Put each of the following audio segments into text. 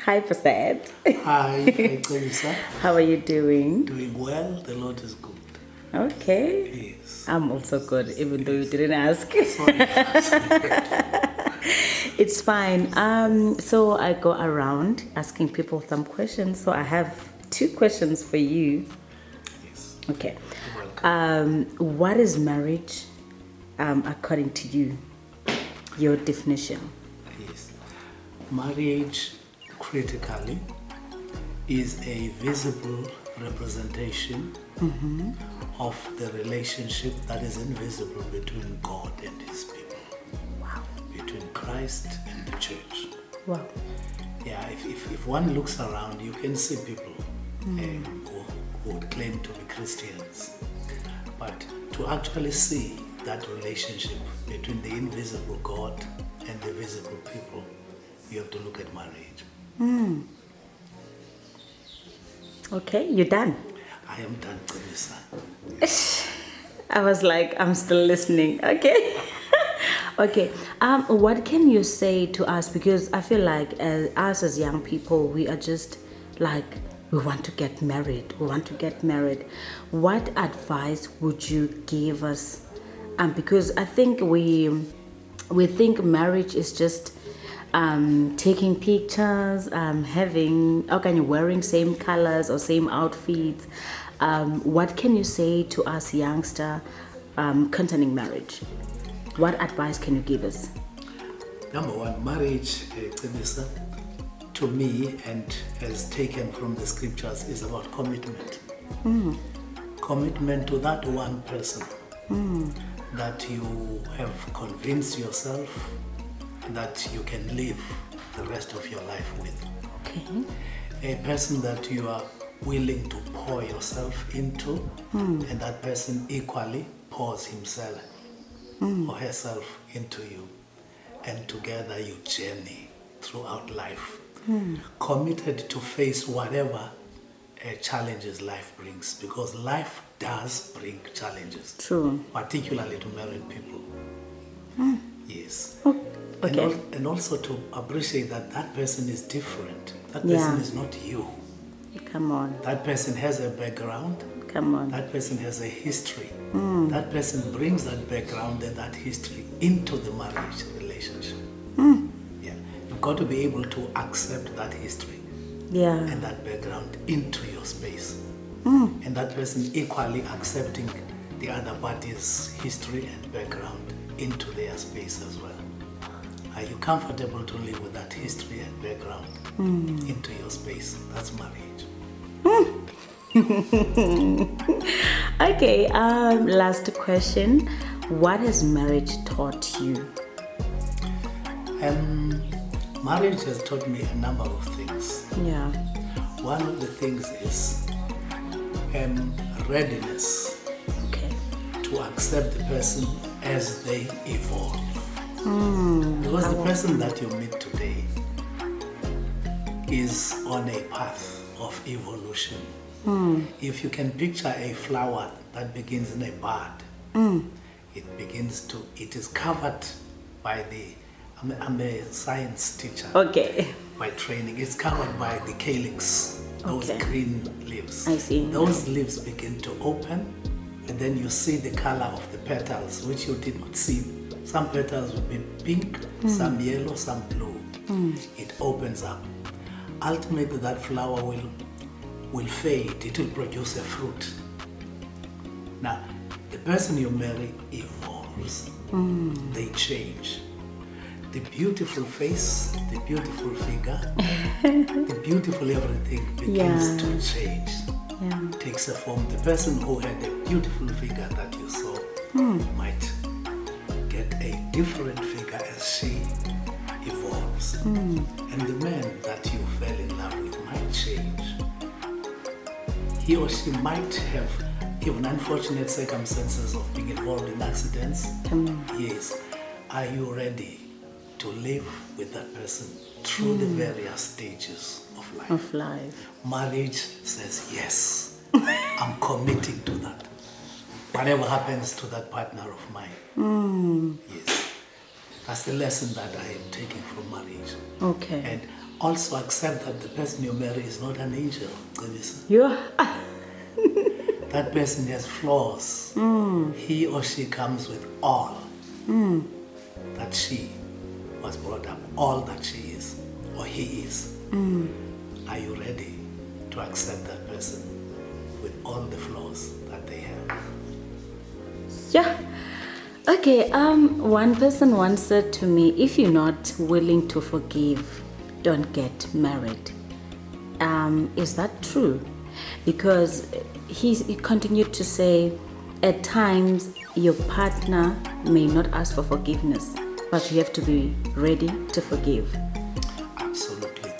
Hi, Prasad. Hi, Teresa. How are you doing? Doing well. The Lord is good. Okay. Yes. I'm also good, even though you didn't ask. Sorry. It's fine. So I go around asking people some questions. So I have two questions for you. Yes. Okay. You're welcome. What is marriage, according to you? Your definition. Yes. Marriage, critically, is a visible representation of the relationship that is invisible between God and His people, Wow. between Christ and the church. Wow. Yeah, if one looks around, you can see people who would claim to be Christians. But to actually see that relationship between the invisible God and the visible people, you have to look at marriage. Okay, you're done. I am done, Teresa. I was like, I'm still listening. Okay. Okay. What can you say to us? Because I feel like us as young people, we are just like, we want to get married. We want to get married. What advice would you give us? Because I think we think marriage is just taking pictures, having, how can you wearing same colors or same outfits? What can you say to us youngster concerning marriage? What advice can you give us? Number one, marriage, Teresa, to me, and as taken from the scriptures, is about commitment. Commitment to that one person that you have convinced yourself that you can live the rest of your life with. Okay. A person that you are willing to pour yourself into, and that person equally pours himself or herself into you, and together you journey throughout life, committed to face whatever challenges life brings, because life does bring challenges. True. Particularly to married people. Yes. Oh, okay. And also to appreciate that that person is different. That Yeah. person is not you. Come on. That person has a background. Come on. That person has a history. That person brings that background and that history into the marriage relationship. Yeah. You've got to be able to accept that history Yeah. and that background into your space. And that person equally accepting the other party's history and background into their space as well. Are you comfortable to live with that history and background into your space? That's marriage. Okay, last question. What has marriage taught you? Marriage has taught me a number of things. Yeah. One of the things is readiness Okay. to accept the person as they evolve. Because the person that you meet today is on a path of evolution. If you can picture a flower that begins in a bud, it is covered by I'm a science teacher. Okay. By training, it's covered by the calyx, those Okay. green leaves. I see. Those leaves begin to open, and then you see the color of the petals, which you did not see. Some petals will be pink, some yellow, some blue. It opens up. Ultimately, that flower will fade. It will produce a fruit. Now, the person you marry evolves. They change. The beautiful face, the beautiful figure, the beautiful everything begins to change. Yeah. Takes a form. The person who had a beautiful figure that you saw might get a different figure as she evolves. And the man that you fell in love with might change. He or she might have even unfortunate circumstances of being involved in accidents. Yes. Are you ready to live with that person through the various stages of life? Of life. Marriage says yes. I'm committing to that. Whatever happens to that partner of mine. Yes. That's the lesson that I am taking from marriage. Okay. And Also accept that the person you marry is not an angel. Yeah. That person has flaws. He or she comes with all that she was brought up, all that she is or he is. Are you ready to accept that person with all the flaws that they have? Yeah. Okay, one person once said to me, if you're not willing to forgive, don't get married. Is that true? Because he continued to say, at times your partner may not ask for forgiveness, but you have to be ready to forgive. Absolutely.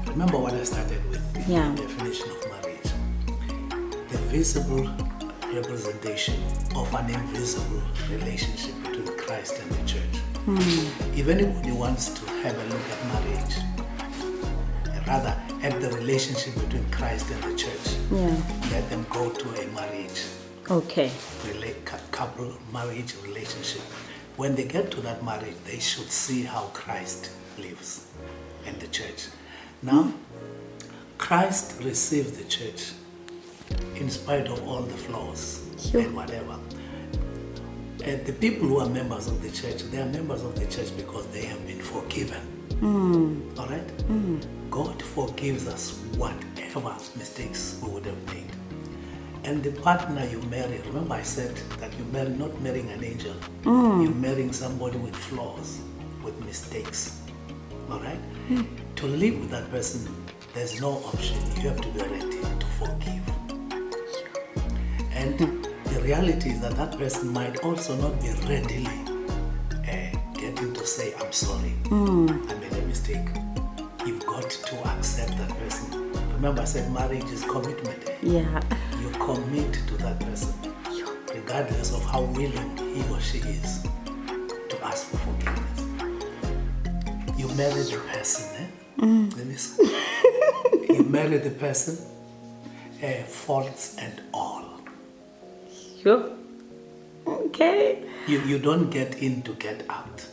Remember what I started with, Yeah. the definition of marriage. The visible representation of an invisible relationship between Christ and the church. If anybody wants to have a look at marriage, rather at the relationship between Christ and the church, let them go to a marriage. Okay. Couple marriage relationship. When they get to that marriage, they should see how Christ lives in the church. Now, Christ receives the church in spite of all the flaws and whatever. And the people who are members of the church, they are members of the church because they have been forgiven. All right? God forgives us whatever mistakes we would have made. And the partner you marry, remember I said that you marry, not marrying an angel, you're marrying somebody with flaws, with mistakes. All right? To live with that person, there's no option. You have to be ready to forgive. And the reality is that that person might also not be readily getting to say, I'm sorry, I made a mistake. You've got to accept that person. Remember I said marriage is commitment. Yeah. You commit to that person, regardless of how willing he or she is to ask for forgiveness. You marry the person, Let me say. You marry the person, faults and all. Sure. Okay. You don't get in to get out.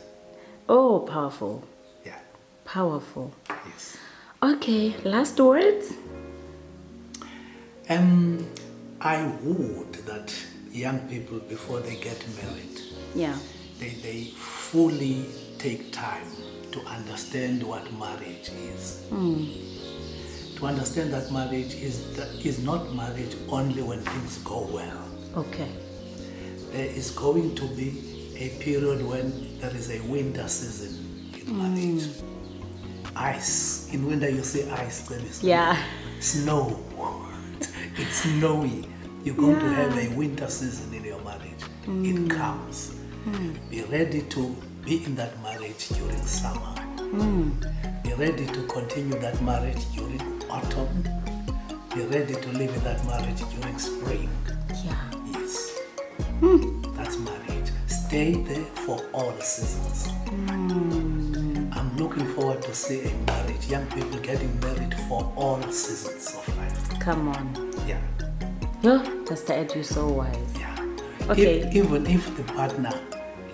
Oh, powerful. Yeah. Powerful. Yes. Okay, last words? I would that young people, before they get married, Yeah. they fully take time to understand what marriage is. To understand that marriage is not marriage only when things go well. Okay. There is going to be a period when there is a winter season in marriage. Ice. In winter you see ice, there is snow. It's snowy. You're going to have a winter season in your marriage. It comes. Be ready to be in that marriage during summer. Be ready to continue that marriage during autumn. Be ready to live in that marriage during spring. Yeah. Yes. That's marriage. Stay there for all seasons. I'm looking forward to see a marriage, young people getting married for all seasons of life. Come on. Yeah. Yeah, Pastor Ed, you're so wise. Yeah. Okay. Even if the partner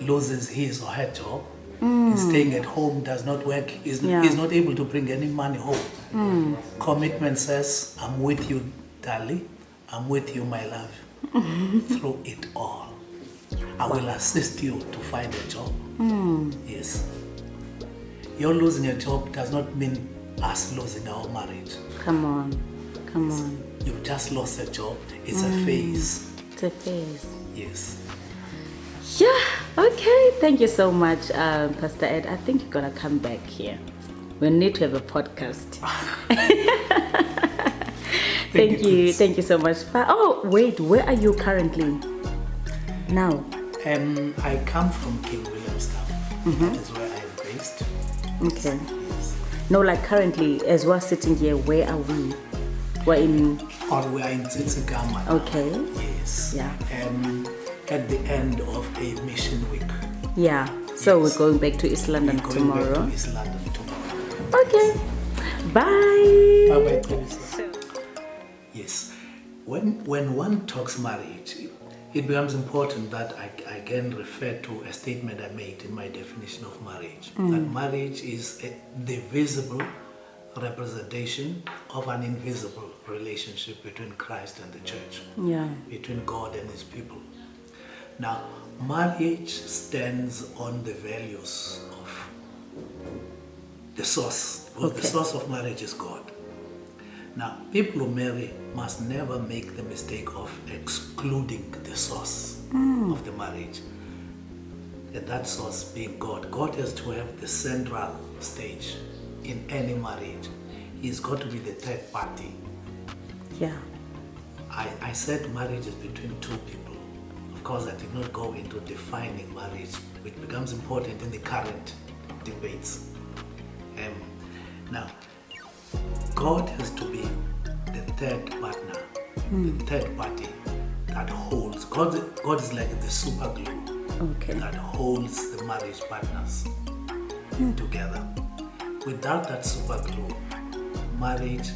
loses his or her job, is staying at home, does not work, is not able to bring any money home. Commitment says, I'm with you, darling. I'm with you, my love. Through it all. I will assist you to find a job. Yes. Your losing a job does not mean us losing our marriage. Come on. Come on. You just lost a job. It's a phase. It's a phase. Yes. Yeah. Okay. Thank you so much, Pastor Ed. I think you're gonna come back here. We need to have a podcast. Thank you. Thank you so much. Oh, wait. Where are you currently? Now. I come from King Williamstown. That is where I am based. Okay. Yes. No, like currently, as we're sitting here, where are we? We're in. Or we are in Tsitsikamma. Okay. Yes. Yeah. At the end of a mission week. Yeah. So Yes. we're going back to East London We're going tomorrow. back to East London tomorrow. Okay. Bye. Bye-bye, Teresa. Yes. When one talks marriage, it becomes important that I again refer to a statement I made in my definition of marriage. That marriage is the visible representation of an invisible relationship between Christ and the church, Yeah. between God and his people. Now, marriage stands on the values of the source. Because the Okay. source of marriage is God. Now, people who marry must never make the mistake of excluding the source of the marriage. And that source being God. God has to have the central stage in any marriage. He's got to be the third party. Yeah. I said marriage is between two people. Of course, I did not go into defining marriage, which becomes important in the current debates. Now, God has to be the third partner, the third party that holds. God is like the super glue Okay. that holds the marriage partners together. Without that super glue, marriage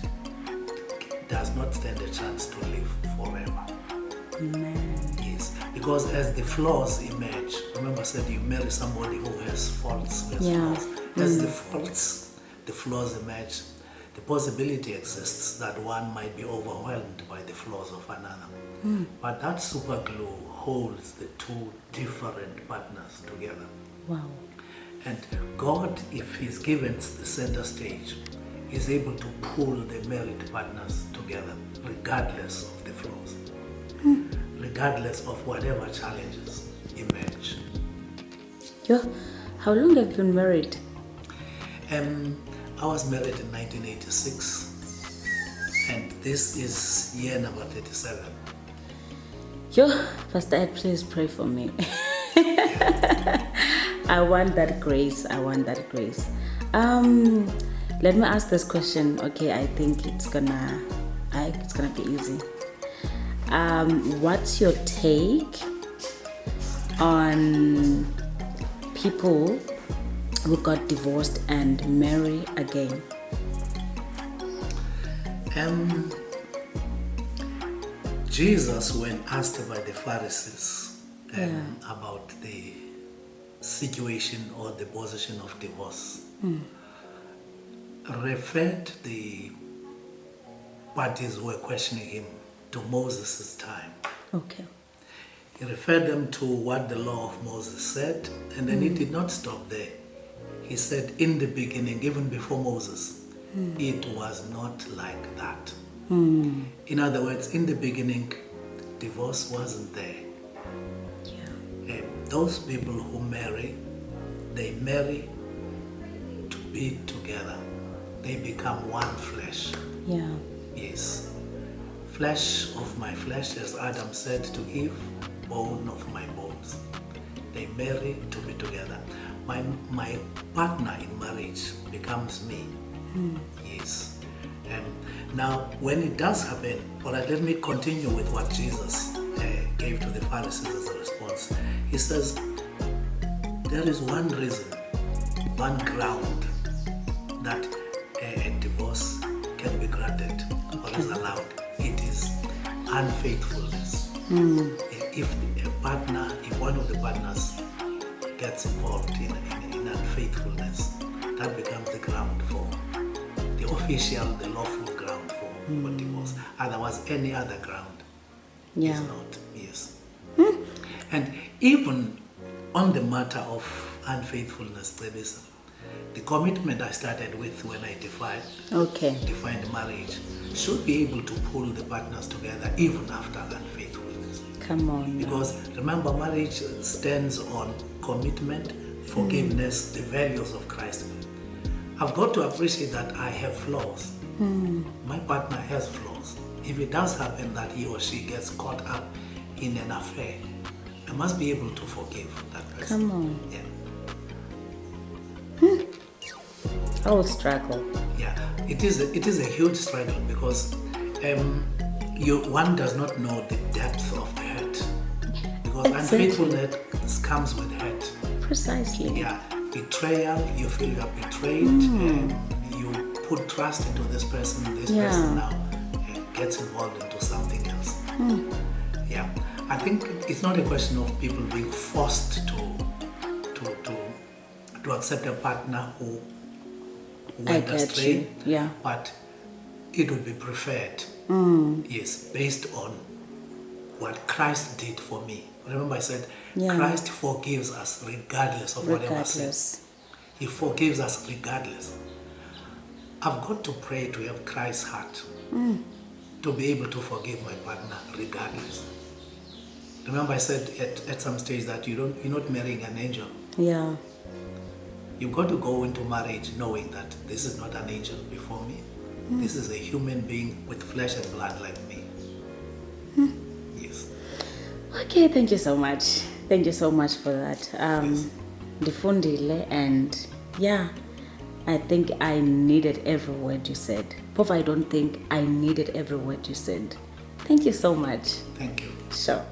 does not stand a chance to live forever. Amen. Yes, because as the flaws emerge, remember I said you marry somebody who has faults, who has Yeah. flaws. As the faults, the flaws emerge, the possibility exists that one might be overwhelmed by the flaws of another. But that super glue holds the two different partners together. Wow. And God, if he's given the center stage, is able to pull the married partners together regardless of the flaws, regardless of whatever challenges emerge. Yeah. How long have you been married? I was married in 1986, and this is year number 37. Yo, Pastor Ed, please pray for me. I want that grace. I want that grace. Let me ask this question. Okay, I think it's gonna be easy. What's your take on people who got divorced and marry again? Jesus, when asked by the Pharisees about the situation or the position of divorce, referred the parties who were questioning him to Moses' time. Okay. He referred them to what the law of Moses said, and then he did not stop there. He said, in the beginning, even before Moses, it was not like that. In other words, in the beginning, divorce wasn't there. Yeah. Those people who marry, they marry to be together. They become one flesh. Yeah. Yes. Flesh of my flesh, as Adam said to Eve, bone of my bones. They marry to be together. My partner in marriage becomes me. Yes. Now, when it does happen, all right, let me continue with what Jesus gave to the Pharisees as a response. He says, there is one reason, one ground that a divorce can be granted or is allowed. It is unfaithfulness. If one of the partners gets involved in unfaithfulness, that becomes the ground for the official, the lawful ground for divorce. Otherwise, any other ground is not. Yes. And even on the matter of unfaithfulness, Teresa, the commitment I started with when I defined marriage should be able to pull the partners together even after unfaithfulness. Come on. Because remember, marriage stands on commitment, forgiveness, the values of Christ. I've got to appreciate that I have flaws. My partner has flaws. If it does happen that he or she gets caught up in an affair, I must be able to forgive that person. Come on. Yeah. I will struggle. Yeah, it is a huge struggle because one does not know the depth of the hurt. Because unfaithfulness comes with hurt. Precisely. Yeah, betrayal, you feel you are betrayed, you put trust into this person now gets involved into something else. Yeah, I think it's not a question of people being forced to accept a partner who went get astray. you. Yeah. But it would be preferred, yes, based on what Christ did for me. Remember I said, Yeah. Christ forgives us regardless of whatever sin. Regardless. He forgives us regardless. I've got to pray to have Christ's heart to be able to forgive my partner regardless. Remember I said at some stage that you're not marrying an angel. Yeah. You've got to go into marriage knowing that this is not an angel before me. This is a human being with flesh and blood like me. Yes. Okay, thank you so much. Thank you so much for that. Yes. Ndifundile, and yeah, I think I needed every word you said. Pop, I don't think I needed every word you said. Thank you so much. Thank you. Sure.